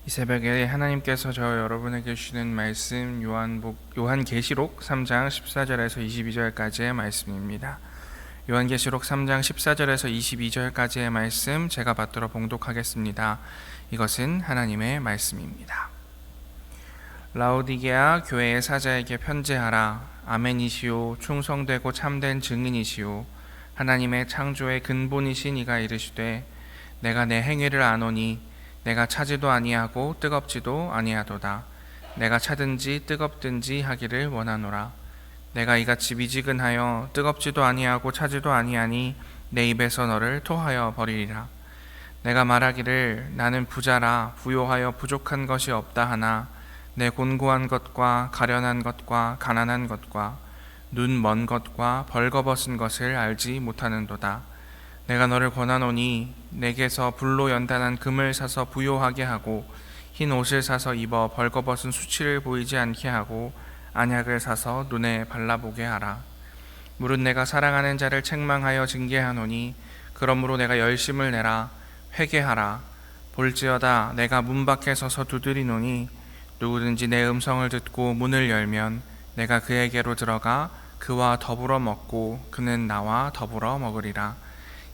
이 새벽에 하나님께서 저 여러분에게 주시는 말씀 요한계시록 3장 14절에서 22절까지의 말씀입니다. 요한계시록 3장 14절에서 22절까지의 말씀 제가 받들어 봉독하겠습니다. 이것은 하나님의 말씀입니다. 라오디게아 교회의 사자에게 편지하라. 아멘이시오 충성되고 참된 증인이시오 하나님의 창조의 근본이신 이가 이르시되 내가 내 행위를 아노니 내가 차지도 아니하고 뜨겁지도 아니하도다. 내가 차든지 뜨겁든지 하기를 원하노라. 내가 이같이 미지근하여 뜨겁지도 아니하고 차지도 아니하니 내 입에서 너를 토하여 버리리라. 내가 말하기를 나는 부자라 부요하여 부족한 것이 없다 하나 내 곤고한 것과 가련한 것과 가난한 것과 눈 먼 것과 벌거벗은 것을 알지 못하는도다. 내가 너를 권하노니 내게서 불로 연단한 금을 사서 부요하게 하고 흰 옷을 사서 입어 벌거벗은 수치를 보이지 않게 하고 안약을 사서 눈에 발라보게 하라. 무릇 내가 사랑하는 자를 책망하여 징계하노니 그러므로 내가 열심을 내라. 회개하라. 볼지어다 내가 문 밖에 서서 두드리노니 누구든지 내 음성을 듣고 문을 열면 내가 그에게로 들어가 그와 더불어 먹고 그는 나와 더불어 먹으리라.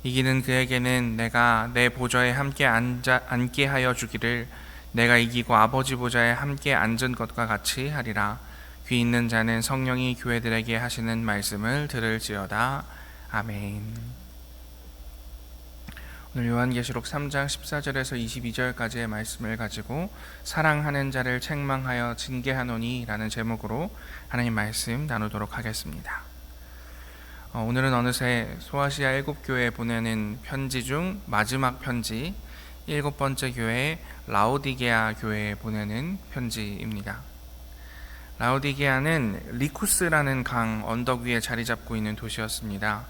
이기는 그에게는 내가 내 보좌에 함께 앉게 하여 주기를 내가 이기고 아버지 보좌에 함께 앉은 것과 같이 하리라. 귀 있는 자는 성령이 교회들에게 하시는 말씀을 들을지어다. 아멘. 오늘 요한계시록 3장 14절에서 22절까지의 말씀을 가지고 사랑하는 자를 책망하여 징계하노니 라는 제목으로 하나님 말씀 나누도록 하겠습니다. 오늘은 어느새 소아시아 7교회에 보내는 편지 중 마지막 편지 7번째 교회 라오디게아 교회에 보내는 편지입니다. 라오디게아는 리쿠스라는 강 언덕 위에 자리 잡고 있는 도시였습니다.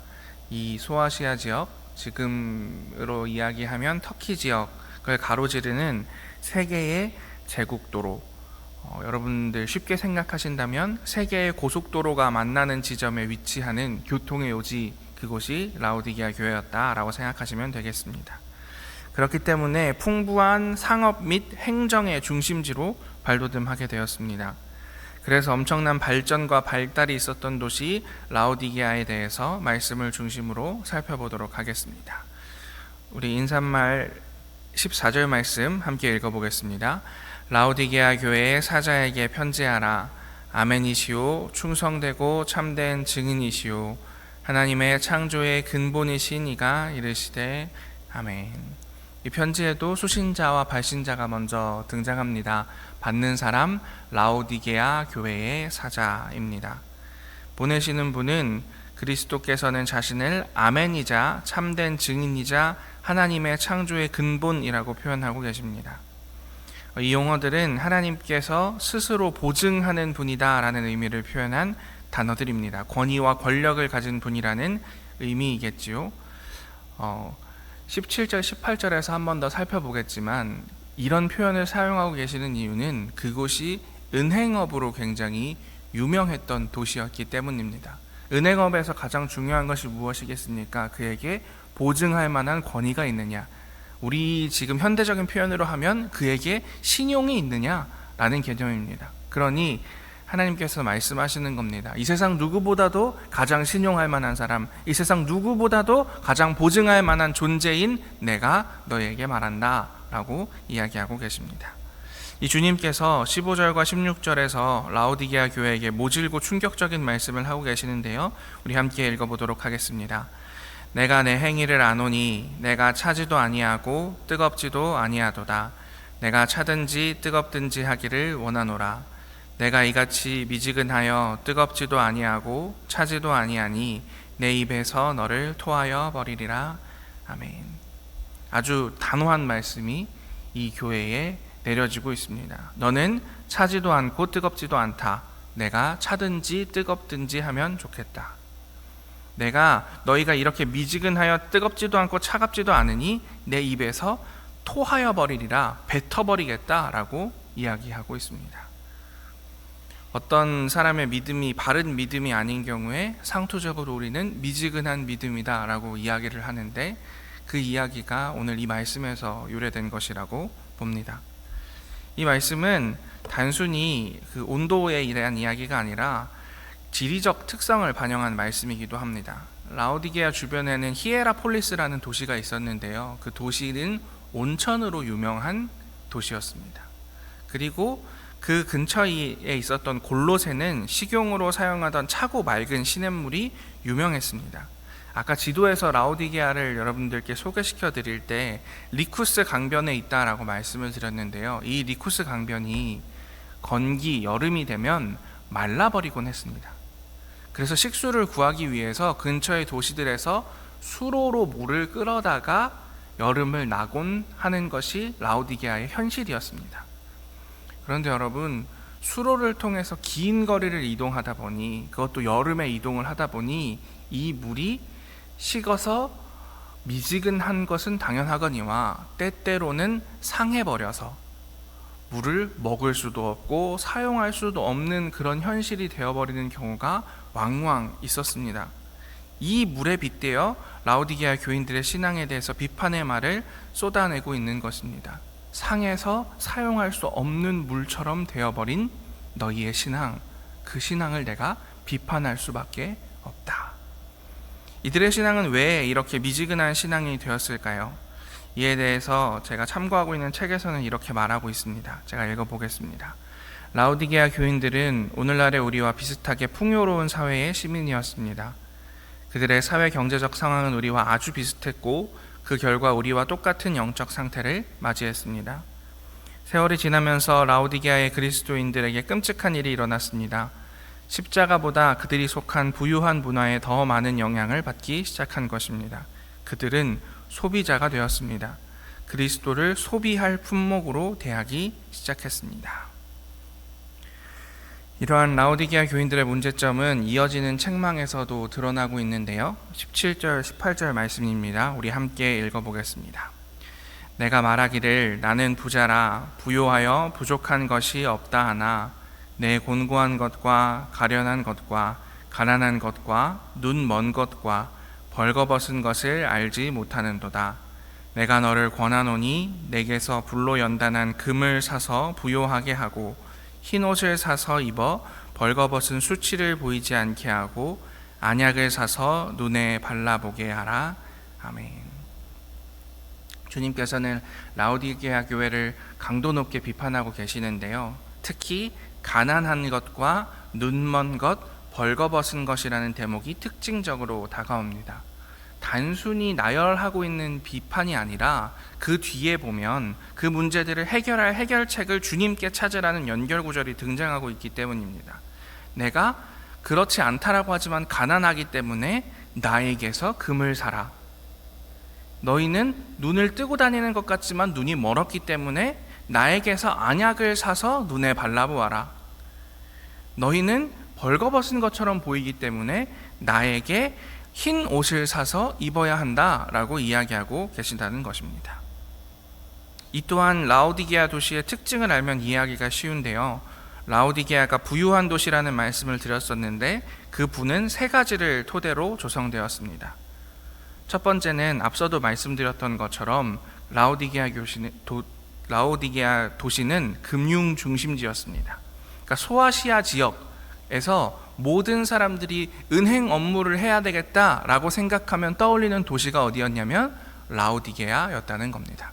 이 소아시아 지역, 지금으로 이야기하면 터키 지역을 가로지르는 세계의 제국도로, 여러분들 쉽게 생각하신다면 세계의 고속도로가 만나는 지점에 위치하는 교통의 요지, 그곳이 라오디게아 교회였다라고 생각하시면 되겠습니다. 그렇기 때문에 풍부한 상업 및 행정의 중심지로 발돋움하게 되었습니다. 그래서 엄청난 발전과 발달이 있었던 도시 라오디게아에 대해서 말씀을 중심으로 살펴보도록 하겠습니다. 우리 인사말 14절 말씀 함께 읽어보겠습니다. 라오디게아 교회의 사자에게 편지하라. 아멘이시오 충성되고 참된 증인이시오 하나님의 창조의 근본이신 이가 이르시되 아멘. 이 편지에도 수신자와 발신자가 먼저 등장합니다. 받는 사람 라오디게아 교회의 사자입니다. 보내시는 분은 그리스도께서는 자신을 아멘이자 참된 증인이자 하나님의 창조의 근본이라고 표현하고 계십니다. 이 용어들은 하나님께서 스스로 보증하는 분이다 라는 의미를 표현한 단어들입니다. 권위와 권력을 가진 분이라는 의미이겠지요. 17절, 18절에서 한 번 더 살펴보겠지만 이런 표현을 사용하고 계시는 이유는 그곳이 은행업으로 굉장히 유명했던 도시였기 때문입니다. 은행업에서 가장 중요한 것이 무엇이겠습니까? 그에게 보증할 만한 권위가 있느냐, 우리 지금 현대적인 표현으로 하면 그에게 신용이 있느냐라는 개념입니다. 그러니 하나님께서 말씀하시는 겁니다. 이 세상 누구보다도 가장 신용할 만한 사람, 이 세상 누구보다도 가장 보증할 만한 존재인 내가 너에게 말한다 라고 이야기하고 계십니다. 이 주님께서 15절과 16절에서 라오디게아 교회에게 모질고 충격적인 말씀을 하고 계시는데요, 우리 함께 읽어보도록 하겠습니다. 내가 내 행위를 아노니 내가 차지도 아니하고 뜨겁지도 아니하도다. 내가 차든지 뜨겁든지 하기를 원하노라. 내가 이같이 미지근하여 뜨겁지도 아니하고 차지도 아니하니 내 입에서 너를 토하여 버리리라. 아멘. 아주 단호한 말씀이 이 교회에 내려지고 있습니다. 너는 차지도 않고 뜨겁지도 않다. 내가 차든지 뜨겁든지 하면 좋겠다. 내가 너희가 이렇게 미지근하여 뜨겁지도 않고 차갑지도 않으니 내 입에서 토하여 버리리라, 뱉어버리겠다라고 이야기하고 있습니다. 어떤 사람의 믿음이 바른 믿음이 아닌 경우에 상투적으로 우리는 미지근한 믿음이다라고 이야기를 하는데 그 이야기가 오늘 이 말씀에서 유래된 것이라고 봅니다. 이 말씀은 단순히 그 온도에 대한 이야기가 아니라 지리적 특성을 반영한 말씀이기도 합니다. 라오디게아 주변에는 히에라폴리스라는 도시가 있었는데요. 그 도시는 온천으로 유명한 도시였습니다. 그리고 그 근처에 있었던 골로새는 식용으로 사용하던 차고 맑은 시냇물이 유명했습니다. 아까 지도에서 라오디게아를 여러분들께 소개시켜 드릴 때 리쿠스 강변에 있다라고 말씀을 드렸는데요. 이 리쿠스 강변이 건기, 여름이 되면 말라버리곤 했습니다. 그래서 식수를 구하기 위해서 근처의 도시들에서 수로로 물을 끌어다가 여름을 나곤 하는 것이 라오디게아의 현실이었습니다. 그런데 여러분, 수로를 통해서 긴 거리를 이동하다 보니, 그것도 여름에 이동을 하다 보니 이 물이 식어서 미지근한 것은 당연하거니와 때때로는 상해버려서 물을 먹을 수도 없고 사용할 수도 없는 그런 현실이 되어버리는 경우가 왕왕 있었습니다. 이 물에 빗대어 라오디게아 교인들의 신앙에 대해서 비판의 말을 쏟아내고 있는 것입니다. 상해서 사용할 수 없는 물처럼 되어버린 너희의 신앙, 그 신앙을 내가 비판할 수밖에 없다. 이들의 신앙은 왜 이렇게 미지근한 신앙이 되었을까요? 이에 대해서 제가 참고하고 있는 책에서는 이렇게 말하고 있습니다. 제가 읽어보겠습니다. 라오디게아 교인들은 오늘날의 우리와 비슷하게 풍요로운 사회의 시민이었습니다. 그들의 사회 경제적 상황은 우리와 아주 비슷했고 그 결과 우리와 똑같은 영적 상태를 맞이했습니다. 세월이 지나면서 라오디게아의 그리스도인들에게 끔찍한 일이 일어났습니다. 십자가보다 그들이 속한 부유한 문화에 더 많은 영향을 받기 시작한 것입니다. 그들은 소비자가 되었습니다. 그리스도를 소비할 품목으로 대하기 시작했습니다. 이러한 라오디게아 교인들의 문제점은 이어지는 책망에서도 드러나고 있는데요. 17절, 18절 말씀입니다. 우리 함께 읽어보겠습니다. 내가 말하기를 나는 부자라 부요하여 부족한 것이 없다 하나 내 곤고한 것과 가련한 것과 가난한 것과 눈 먼 것과 벌거벗은 것을 알지 못하는도다. 내가 너를 권하노니 내게서 불로 연단한 금을 사서 부요하게 하고 흰 옷을 사서 입어 벌거벗은 수치를 보이지 않게 하고 안약을 사서 눈에 발라보게 하라. 아멘. 주님께서는 라오디게아 교회를 강도 높게 비판하고 계시는데요. 특히 가난한 것과 눈먼 것, 벌거벗은 것이라는 대목이 특징적으로 다가옵니다. 단순히 나열하고 있는 비판이 아니라 그 뒤에 보면 그 문제들을 해결할 해결책을 주님께 찾으라는 연결구절이 등장하고 있기 때문입니다. 내가 그렇지 않다라고 하지만 가난하기 때문에 나에게서 금을 사라. 너희는 눈을 뜨고 다니는 것 같지만 눈이 멀었기 때문에 나에게서 안약을 사서 눈에 발라보아라. 너희는 벌거벗은 것처럼 보이기 때문에 나에게 흰 옷을 사서 입어야 한다라고 이야기하고 계신다는 것입니다. 이 또한 라오디게아 도시의 특징을 알면 이해하기가 쉬운데요. 라오디게아가 부유한 도시라는 말씀을 드렸었는데 그 부는 세 가지를 토대로 조성되었습니다. 첫 번째는 앞서도 말씀드렸던 것처럼 라오디게아 도시는 금융 중심지였습니다. 그러니까 소아시아 지역에서 모든 사람들이 은행 업무를 해야 되겠다라고 생각하면 떠올리는 도시가 어디였냐면 라오디게아였다는 겁니다.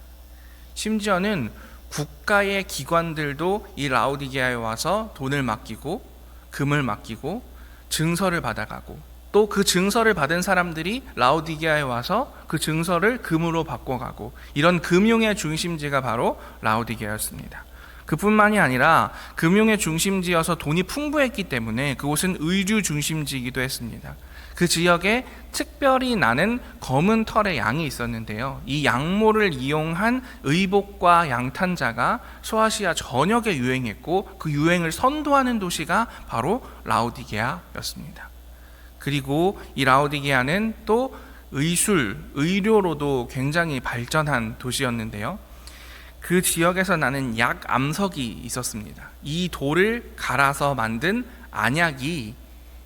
심지어는 국가의 기관들도 이 라오디게아에 와서 돈을 맡기고 금을 맡기고 증서를 받아가고 또 그 증서를 받은 사람들이 라오디게아에 와서 그 증서를 금으로 바꿔가고 이런 금융의 중심지가 바로 라오디게아였습니다. 그뿐만이 아니라 금융의 중심지여서 돈이 풍부했기 때문에 그곳은 의류 중심지이기도 했습니다. 그 지역에 특별히 나는 검은 털의 양이 있었는데요. 이 양모를 이용한 의복과 양탄자가 소아시아 전역에 유행했고 그 유행을 선도하는 도시가 바로 라오디게아였습니다. 그리고 이 라오디게아는 또 의료로도 굉장히 발전한 도시였는데요. 그 지역에서 나는 약 암석이 있었습니다. 이 돌을 갈아서 만든 안약이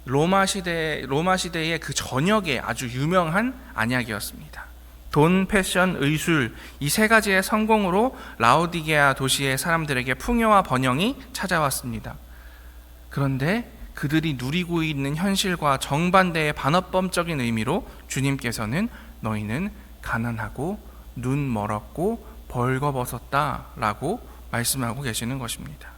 로마 시대의 그 전역에 아주 유명한 안약이었습니다. 돈, 패션, 의술, 이 세 가지의 성공으로 라오디게아 도시의 사람들에게 풍요와 번영이 찾아왔습니다. 그런데 그들이 누리고 있는 현실과 정반대의 반어법적인 의미로 주님께서는 너희는 가난하고 눈 멀었고 벌거벗었다라고 말씀하고 계시는 것입니다.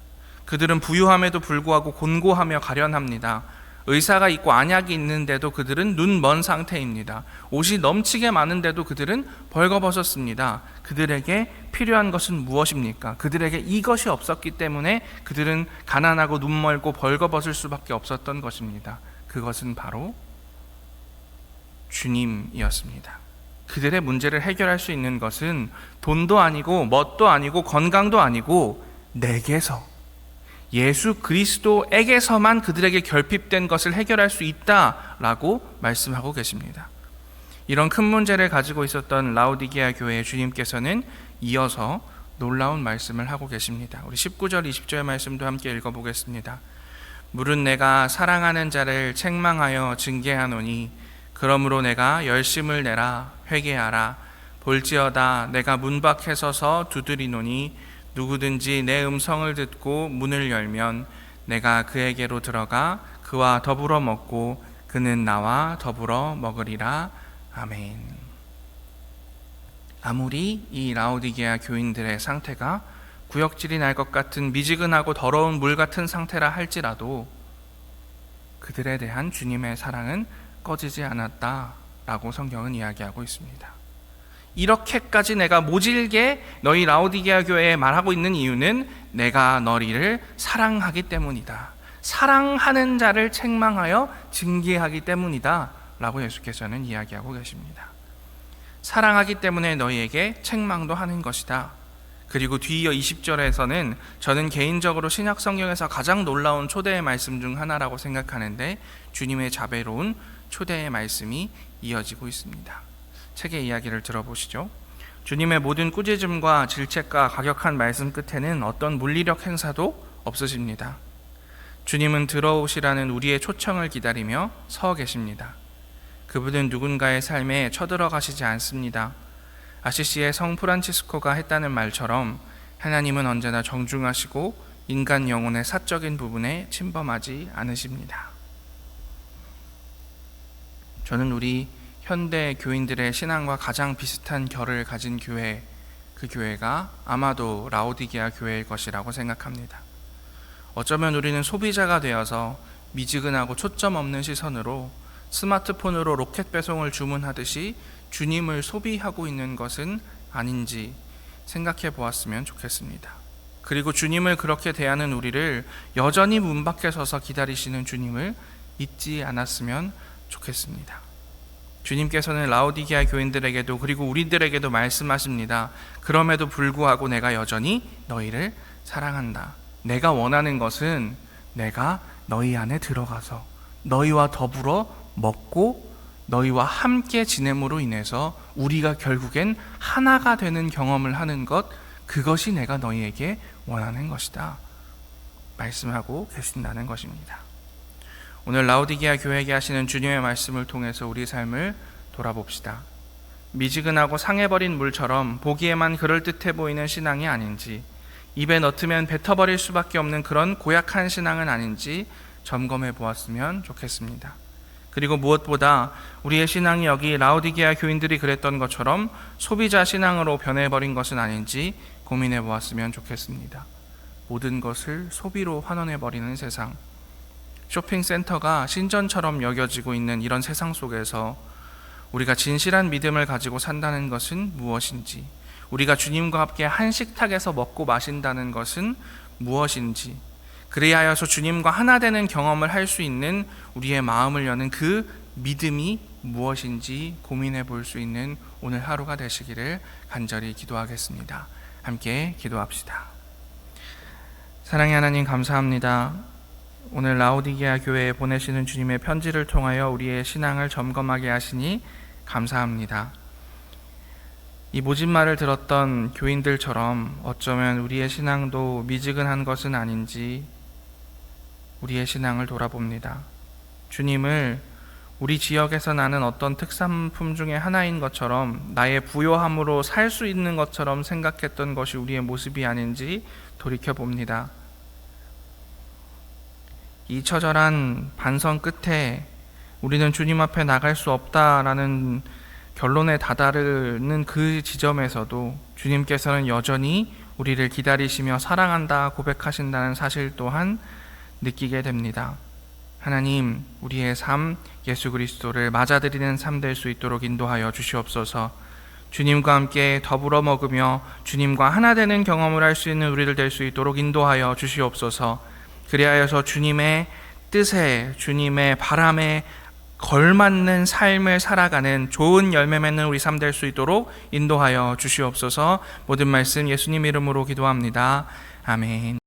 그들은 부유함에도 불구하고 곤고하며 가련합니다. 의사가 있고 안약이 있는데도 그들은 눈 먼 상태입니다. 옷이 넘치게 많은데도 그들은 벌거벗었습니다. 그들에게 필요한 것은 무엇입니까? 그들에게 이것이 없었기 때문에 그들은 가난하고 눈 멀고 벌거벗을 수밖에 없었던 것입니다. 그것은 바로 주님이었습니다. 그들의 문제를 해결할 수 있는 것은 돈도 아니고 멋도 아니고 건강도 아니고 내게서, 예수 그리스도에게서만 그들에게 결핍된 것을 해결할 수 있다라고 말씀하고 계십니다. 이런 큰 문제를 가지고 있었던 라오디게아 교회의 주님께서는 이어서 놀라운 말씀을 하고 계십니다. 우리 19절 20절 말씀도 함께 읽어보겠습니다. 물은 내가 사랑하는 자를 책망하여 징계하노니 그러므로 내가 열심을 내라 회개하라. 볼지어다 내가 문 밖에 서서 두드리노니 누구든지 내 음성을 듣고 문을 열면 내가 그에게로 들어가 그와 더불어 먹고 그는 나와 더불어 먹으리라. 아멘. 아무리 이 라오디게아 교인들의 상태가 구역질이 날 것 같은 미지근하고 더러운 물 같은 상태라 할지라도 그들에 대한 주님의 사랑은 꺼지지 않았다라고 성경은 이야기하고 있습니다. 이렇게까지 내가 모질게 너희 라오디게아 교회에 말하고 있는 이유는 내가 너희를 사랑하기 때문이다. 사랑하는 자를 책망하여 징계하기 때문이다 라고 예수께서는 이야기하고 계십니다. 사랑하기 때문에 너희에게 책망도 하는 것이다. 그리고 뒤이어 20절에서는 저는 개인적으로 신약 성경에서 가장 놀라운 초대의 말씀 중 하나라고 생각하는데 주님의 자비로운 초대의 말씀이 이어지고 있습니다. 책의 이야기를 들어보시죠. 주님의 모든 꾸짖음과 질책과 가격한 말씀 끝에는 어떤 물리력 행사도 없으십니다. 주님은 들어오시라는 우리의 초청을 기다리며 서 계십니다. 그분은 누군가의 삶에 쳐들어가시지 않습니다. 아시시의 성 프란치스코가 했다는 말처럼 하나님은 언제나 정중하시고 인간 영혼의 사적인 부분에 침범하지 않으십니다. 저는 우리 현대 교인들의 신앙과 가장 비슷한 결을 가진 교회, 그 교회가 아마도 라오디게아 교회일 것이라고 생각합니다. 어쩌면 우리는 소비자가 되어서 미지근하고 초점 없는 시선으로 스마트폰으로 로켓 배송을 주문하듯이 주님을 소비하고 있는 것은 아닌지 생각해 보았으면 좋겠습니다. 그리고 주님을 그렇게 대하는 우리를 여전히 문 밖에 서서 기다리시는 주님을 잊지 않았으면 좋겠습니다. 주님께서는 라오디게아 교인들에게도 그리고 우리들에게도 말씀하십니다. 그럼에도 불구하고 내가 여전히 너희를 사랑한다. 내가 원하는 것은 내가 너희 안에 들어가서 너희와 더불어 먹고 너희와 함께 지냄으로 인해서 우리가 결국엔 하나가 되는 경험을 하는 것, 그것이 내가 너희에게 원하는 것이다 말씀하고 계신다는 것입니다. 오늘 라오디게아 교회에게 하시는 주님의 말씀을 통해서 우리 삶을 돌아봅시다. 미지근하고 상해버린 물처럼 보기에만 그럴듯해 보이는 신앙이 아닌지, 입에 넣으면 뱉어버릴 수밖에 없는 그런 고약한 신앙은 아닌지 점검해 보았으면 좋겠습니다. 그리고 무엇보다 우리의 신앙이 여기 라오디게아 교인들이 그랬던 것처럼 소비자 신앙으로 변해버린 것은 아닌지 고민해 보았으면 좋겠습니다. 모든 것을 소비로 환원해버리는 세상, 쇼핑센터가 신전처럼 여겨지고 있는 이런 세상 속에서 우리가 진실한 믿음을 가지고 산다는 것은 무엇인지, 우리가 주님과 함께 한 식탁에서 먹고 마신다는 것은 무엇인지, 그래야 하여서 주님과 하나 되는 경험을 할 수 있는 우리의 마음을 여는 그 믿음이 무엇인지 고민해 볼 수 있는 오늘 하루가 되시기를 간절히 기도하겠습니다. 함께 기도합시다. 사랑의 하나님, 감사합니다. 오늘 라오디게아 교회에 보내시는 주님의 편지를 통하여 우리의 신앙을 점검하게 하시니 감사합니다. 이 모진 말을 들었던 교인들처럼 어쩌면 우리의 신앙도 미지근한 것은 아닌지 우리의 신앙을 돌아봅니다. 주님을 우리 지역에서 나는 어떤 특산품 중에 하나인 것처럼 나의 부요함으로 살 수 있는 것처럼 생각했던 것이 우리의 모습이 아닌지 돌이켜봅니다. 이 처절한 반성 끝에 우리는 주님 앞에 나갈 수 없다라는 결론에 다다르는 그 지점에서도 주님께서는 여전히 우리를 기다리시며 사랑한다 고백하신다는 사실 또한 느끼게 됩니다. 하나님, 우리의 삶, 예수 그리스도를 맞아들이는 삶 될 수 있도록 인도하여 주시옵소서. 주님과 함께 더불어 먹으며 주님과 하나 되는 경험을 할 수 있는 우리들 될 수 있도록 인도하여 주시옵소서. 그리하여서 주님의 뜻에, 주님의 바람에 걸맞는 삶을 살아가는 좋은 열매 맺는 우리 삶 될 수 있도록 인도하여 주시옵소서. 모든 말씀 예수님 이름으로 기도합니다. 아멘.